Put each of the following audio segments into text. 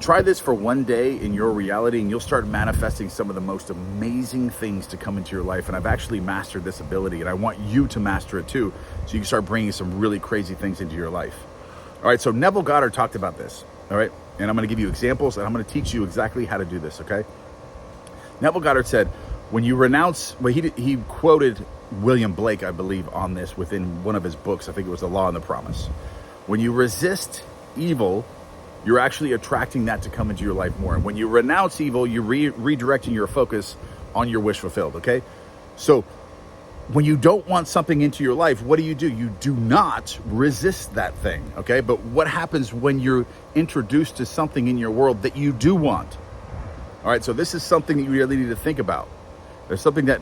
Try this for one day in your reality and you'll start manifesting some of the most amazing things to come into your life. And I've actually mastered this ability and I want you to master it too, so you can start bringing some really crazy things into your life. All right, so Neville Goddard talked about this, all right? And I'm gonna give you examples and I'm gonna teach you exactly how to do this, okay? Neville Goddard said, when you renounce, well, he quoted William Blake, I believe, on this within one of his books. I think it was The Law and the Promise. When you resist evil, you're actually attracting that to come into your life more. And when you renounce evil, you're redirecting your focus on your wish fulfilled, okay? So when you don't want something into your life, what do? You do not resist that thing, okay? But what happens when you're introduced to something in your world that you do want? All right, so this is something that you really need to think about. There's something that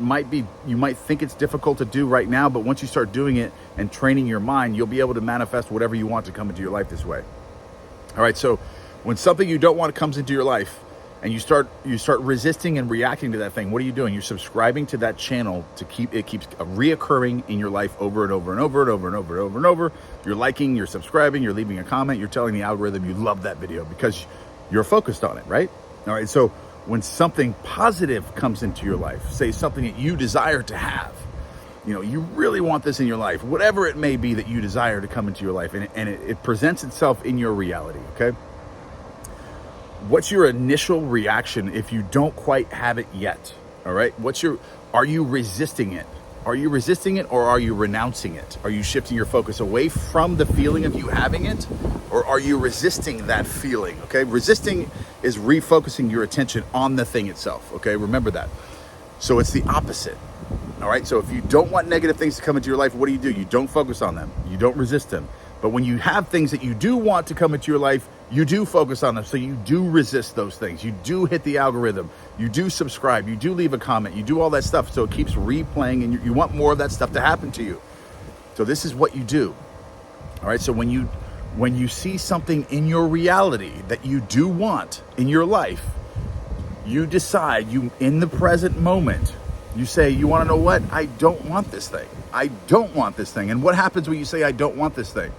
you might think it's difficult to do right now, but once you start doing it and training your mind, you'll be able to manifest whatever you want to come into your life this way. All right, so when something you don't want comes into your life and you start resisting and reacting to that thing, what are you doing? You're subscribing to that channel to keeps reoccurring in your life over and over and over and over and over and over and over. You're liking, you're subscribing, you're leaving a comment, you're telling the algorithm you love that video because you're focused on it, right? All right, so when something positive comes into your life, say something that you desire to have, you really want this in your life, whatever it may be that you desire to come into your life, and it presents itself in your reality, okay? What's your initial reaction if you don't quite have it yet, all right? Are you resisting it? Are you resisting it or are you renouncing it? Are you shifting your focus away from the feeling of you having it, or are you resisting that feeling, okay? Resisting is refocusing your attention on the thing itself, okay? Remember that. So it's the opposite. All right, so if you don't want negative things to come into your life, what do? You don't focus on them. You don't resist them. But when you have things that you do want to come into your life, you do focus on them. So you do resist those things. You do hit the algorithm. You do subscribe. You do leave a comment. You do all that stuff. So it keeps replaying and you want more of that stuff to happen to you. So this is what you do. All right, so when you see something in your reality that you do want in your life, you decide, in the present moment, you say, you want to know what? I don't want this thing. I don't want this thing. And what happens when you say, I don't want this thing?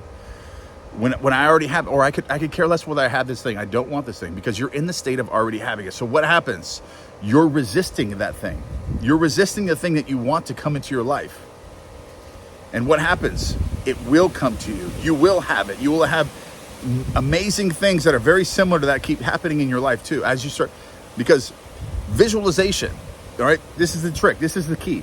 When I already have, or I could care less whether I have this thing. I don't want this thing, because you're in the state of already having it. So what happens? You're resisting that thing. You're resisting the thing that you want to come into your life. And what happens? It will come to you. You will have it. You will have amazing things that are very similar to that keep happening in your life too, as you start, because visualization, all right, this is the trick. This is the key.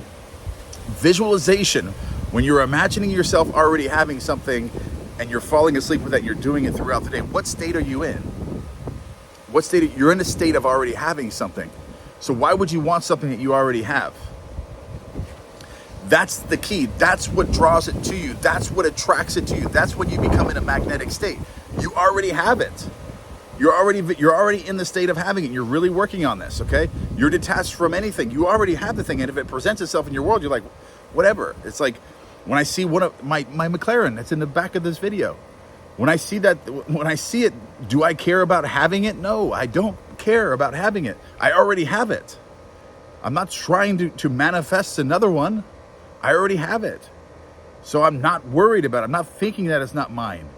Visualization, when you're imagining yourself already having something and you're falling asleep with that, you're doing it throughout the day. What state are you in? You're in a state of already having something. So why would you want something that you already have? That's the key. That's what draws it to you. That's what attracts it to you. That's when you become in a magnetic state. You already have it. You're already in the state of having it. You're really working on this, okay? You're detached from anything. You already have the thing, and if it presents itself in your world, you're like, whatever. It's like when I see one of my McLaren that's in the back of this video. When I see it, do I care about having it? No, I don't care about having it. I already have it. I'm not trying to manifest another one. I already have it. So I'm not worried about it. I'm not thinking that it's not mine.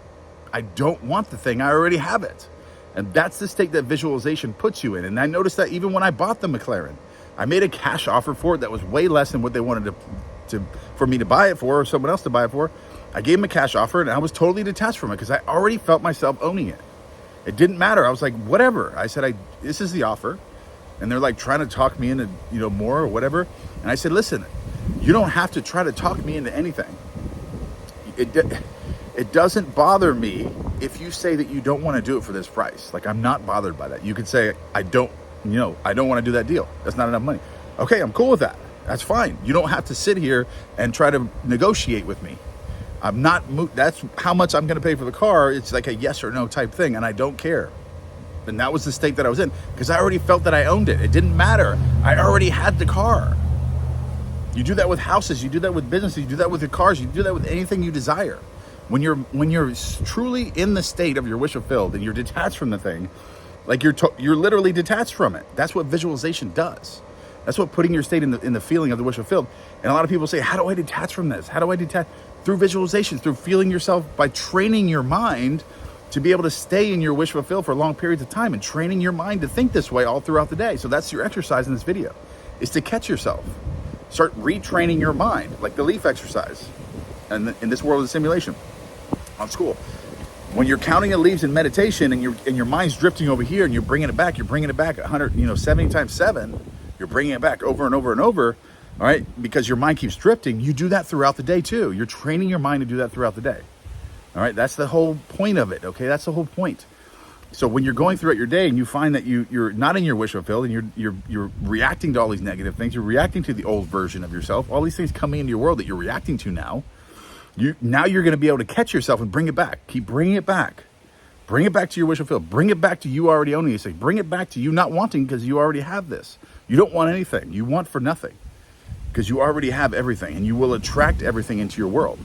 I don't want the thing. I already have it. And that's the state that visualization puts you in. And I noticed that even when I bought the McLaren, I made a cash offer for it that was way less than what they wanted for me to buy it for, or someone else to buy it for. I gave them a cash offer and I was totally detached from it because I already felt myself owning it. It didn't matter. I was like, whatever. I said, this is the offer. And they're like trying to talk me into, more or whatever. And I said, listen, you don't have to try to talk me into anything. It doesn't bother me if you say that you don't want to do it for this price. Like, I'm not bothered by that. You could say, I don't want to do that deal. That's not enough money. Okay, I'm cool with that. That's fine. You don't have to sit here and try to negotiate with me. That's how much I'm going to pay for the car. It's like a yes or no type thing, and I don't care. And that was the state that I was in, because I already felt that I owned it. It didn't matter. I already had the car. You do that with houses. You do that with businesses. You do that with your cars. You do that with anything you desire. When you're truly in the state of your wish fulfilled and you're detached from the thing, like you're literally detached from it. That's what visualization does. That's what putting your state in the feeling of the wish fulfilled. And a lot of people say, how do I detach from this? How do I detach? Through visualization, through feeling yourself, by training your mind to be able to stay in your wish fulfilled for long periods of time and training your mind to think this way all throughout the day. So that's your exercise in this video, is to catch yourself. Start retraining your mind, like the leaf exercise and in this world of simulation on school. When you're counting the leaves in meditation and your mind's drifting over here and you're bringing it back 100, 70 times 7, you're bringing it back over and over and over, all right? Because your mind keeps drifting. You do that throughout the day too. You're training your mind to do that throughout the day. All right, that's the whole point of it, okay? That's the whole point. So when you're going throughout your day and you find that you're not in your wish fulfilled and you're reacting to all these negative things, you're reacting to the old version of yourself, all these things coming into your world that you're reacting to now, you're going to be able to catch yourself and bring it back. Keep bringing it back. Bring it back to your wish fulfilled. Bring it back to you already owning this thing. Bring it back to you not wanting because you already have this. You don't want anything. You want for nothing because you already have everything, and you will attract everything into your world.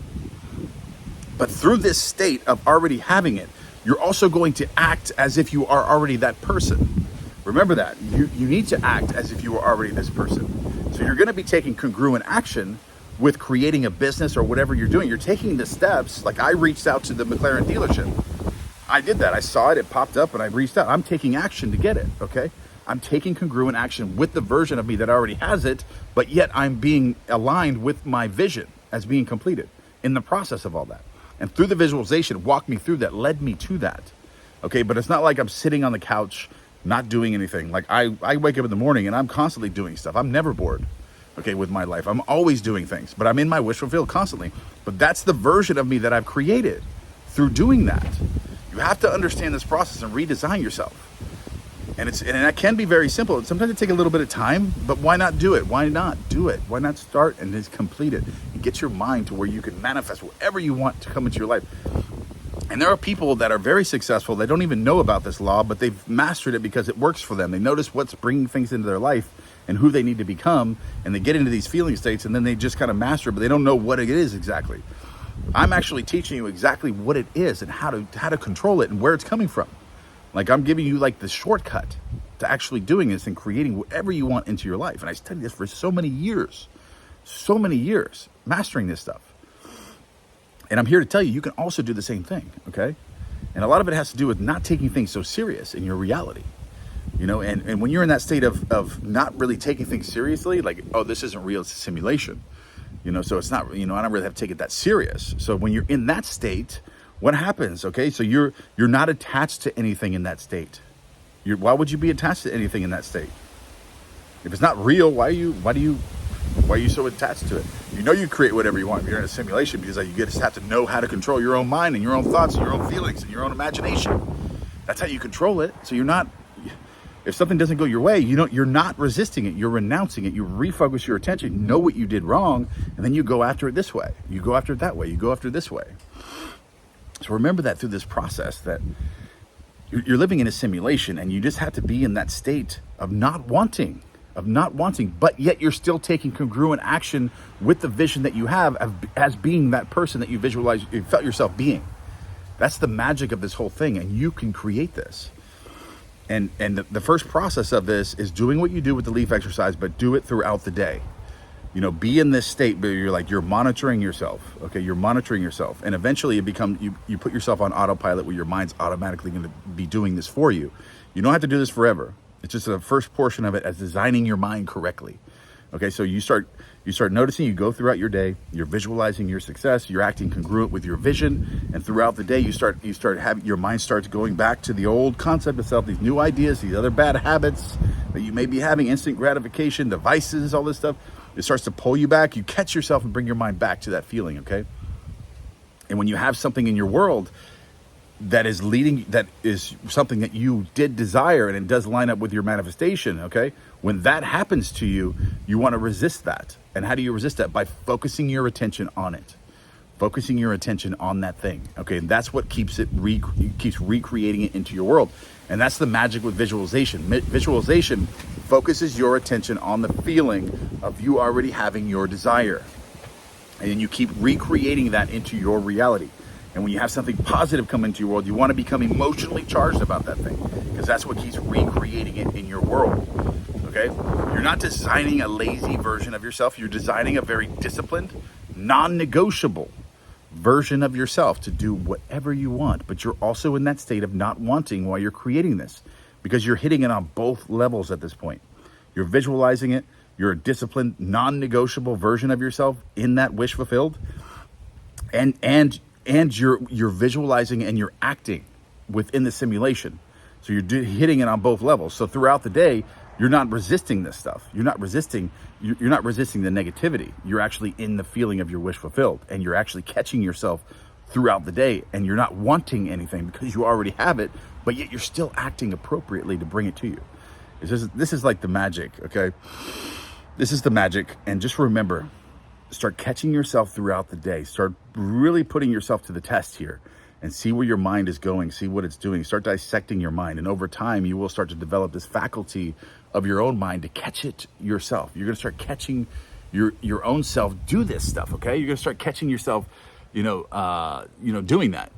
But through this state of already having it, you're also going to act as if you are already that person. Remember that. You need to act as if you are already this person. So you're going to be taking congruent action with creating a business or whatever you're doing. You're taking the steps. Like I reached out to the McLaren dealership. I did that. I saw it. It popped up and I reached out. I'm taking action to get it, okay? I'm taking congruent action with the version of me that already has it, but yet I'm being aligned with my vision as being completed in the process of all that. And through the visualization, walked me through that, led me to that. Okay, but it's not like I'm sitting on the couch, not doing anything. Like I wake up in the morning and I'm constantly doing stuff. I'm never bored, okay, with my life. I'm always doing things, but I'm in my wish fulfilled constantly. But that's the version of me that I've created through doing that. You have to understand this process and redesign yourself. And that can be very simple. Sometimes it takes a little bit of time, but why not do it? Why not do it? Why not start and just complete it and get your mind to where you can manifest whatever you want to come into your life? And there are people that are very successful. They don't even know about this law, but they've mastered it because it works for them. They notice what's bringing things into their life and who they need to become, and they get into these feeling states, and then they just kind of master it, but they don't know what it is exactly. I'm actually teaching you exactly what it is and how to control it and where it's coming from. Like I'm giving you like the shortcut to actually doing this and creating whatever you want into your life. And I studied this for so many years, mastering this stuff. And I'm here to tell you, you can also do the same thing, okay? And a lot of it has to do with not taking things so serious in your reality. You know, and when you're in that state of not really taking things seriously, like, oh, this isn't real, it's a simulation. You know, so it's not, I don't really have to take it that serious. So when you're in that state, what happens? Okay, so you're not attached to anything in that state. Why would you be attached to anything in that state? If it's not real, why are you so attached to it? You create whatever you want. If you're in a simulation, because you just have to know how to control your own mind and your own thoughts and your own feelings and your own imagination. That's how you control it. So if something doesn't go your way, you're not resisting it. You're renouncing it. You refocus your attention, know what you did wrong, and then you go after it this way. You go after it that way. You go after it this way. So remember that through this process, that you're living in a simulation, and you just have to be in that state of not wanting, but yet you're still taking congruent action with the vision that you have as being that person that you felt yourself being. That's the magic of this whole thing, and you can create this. And the first process of this is doing what you do with the leaf exercise, but do it throughout the day. Be in this state where you're monitoring yourself. Okay, you're monitoring yourself, and eventually you put yourself on autopilot where your mind's automatically going to be doing this for you. You don't have to do this forever. It's just the first portion of it as designing your mind correctly. Okay, so you start noticing, you go throughout your day, you're visualizing your success, you're acting congruent with your vision, and throughout the day you start having your mind starts going back to the old concept of self, these new ideas, these other bad habits that you may be having, instant gratification, devices, all this stuff. It starts to pull you back. You catch yourself and bring your mind back to that feeling, okay? And when you have something in your world that is something that you did desire and it does line up with your manifestation, okay? When that happens to you, you want to resist that. And how do you resist that? By focusing your attention on it. Focusing your attention on that thing, okay? And that's what keeps recreating it into your world. And that's the magic with visualization. Visualization focuses your attention on the feeling of you already having your desire. And then you keep recreating that into your reality. And when you have something positive come into your world, you want to become emotionally charged about that thing, because that's what keeps recreating it in your world, okay? You're not designing a lazy version of yourself. You're designing a very disciplined, non-negotiable version of yourself to do whatever you want, but you're also in that state of not wanting while you're creating this, because you're hitting it on both levels at this point. You're visualizing it. You're a disciplined, non-negotiable version of yourself in that wish fulfilled, and you're visualizing and you're acting within the simulation. So you're hitting it on both levels. So throughout the day, you're not resisting this stuff. You're not resisting the negativity. You're actually in the feeling of your wish fulfilled, and you're actually catching yourself throughout the day, and you're not wanting anything because you already have it, but yet you're still acting appropriately to bring it to you. This is like the magic, okay? This is the magic. And just remember, start catching yourself throughout the day. Start really putting yourself to the test here and see where your mind is going, see what it's doing. Start dissecting your mind. And over time, you will start to develop this faculty of your own mind to catch it yourself. You're gonna start catching your own self do this stuff, okay? You're gonna start catching yourself, doing that.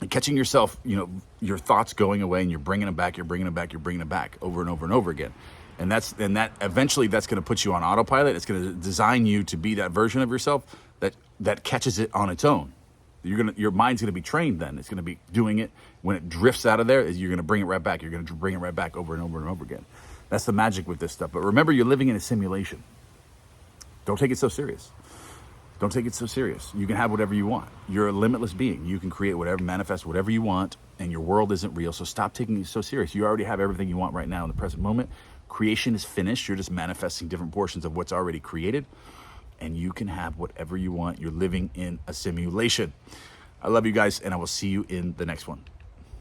And catching yourself, your thoughts going away, and you're bringing them back, you're bringing them back, you're bringing them back over and over and over again. And that eventually that's going to put you on autopilot. It's going to design you to be that version of yourself that catches it on its own. Your mind's going to be trained then. It's going to be doing it. When it drifts out of there, you're going to bring it right back. You're going to bring it right back over and over and over again. That's the magic with this stuff. But remember, you're living in a simulation. Don't take it so serious. Don't take it so serious. You can have whatever you want. You're a limitless being. You can create whatever, manifest whatever you want, and your world isn't real. So stop taking it so serious. You already have everything you want right now in the present moment. Creation is finished. You're just manifesting different portions of what's already created, and you can have whatever you want. You're living in a simulation. I love you guys, and I will see you in the next one.